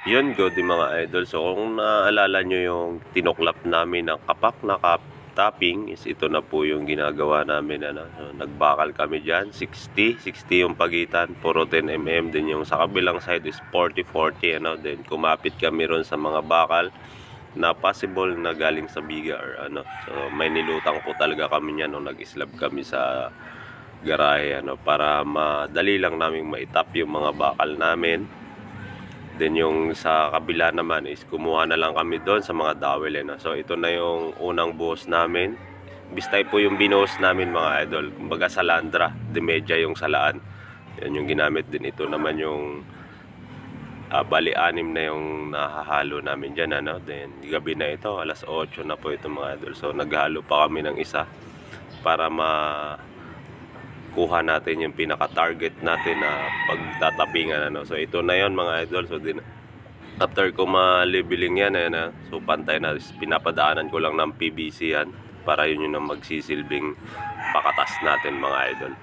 Yun, good din mga idol. So kung naaalala nyo yung tinuklap namin ng kapak na topping, is ito na po yung ginagawa namin. So, nagbakal kami dyan, 60 yung pagitan, puro 10 mm. Din yung sa kabilang side is 40-40. Then kumapit kami ron sa mga bakal na possible na galing sa biga or So may nilutang po talaga kami niyan nung nag-slab kami sa garahe, para madali lang namin maitap yung mga bakal namin. Then yung sa kabila naman is kumuha na lang kami doon sa mga dowel. So ito na yung unang buhos namin. Bistay po yung binuhos namin mga idol. Kumbaga salandra, demedya yung salaan. Yan yung ginamit din. Ito naman yung bali-anim na yung nahahalo namin dyan. Then gabi na ito, alas 8 na po ito mga idol. So naghalo pa kami ng isa para kuha natin yung pinaka-target natin na pagtatapingan. So ito na yon mga idol. So after ko ma-leveling yan, so pantay na, pinapadaanan ko lang ng PVC yan para yun yung magsisilbing pakatas natin mga idol.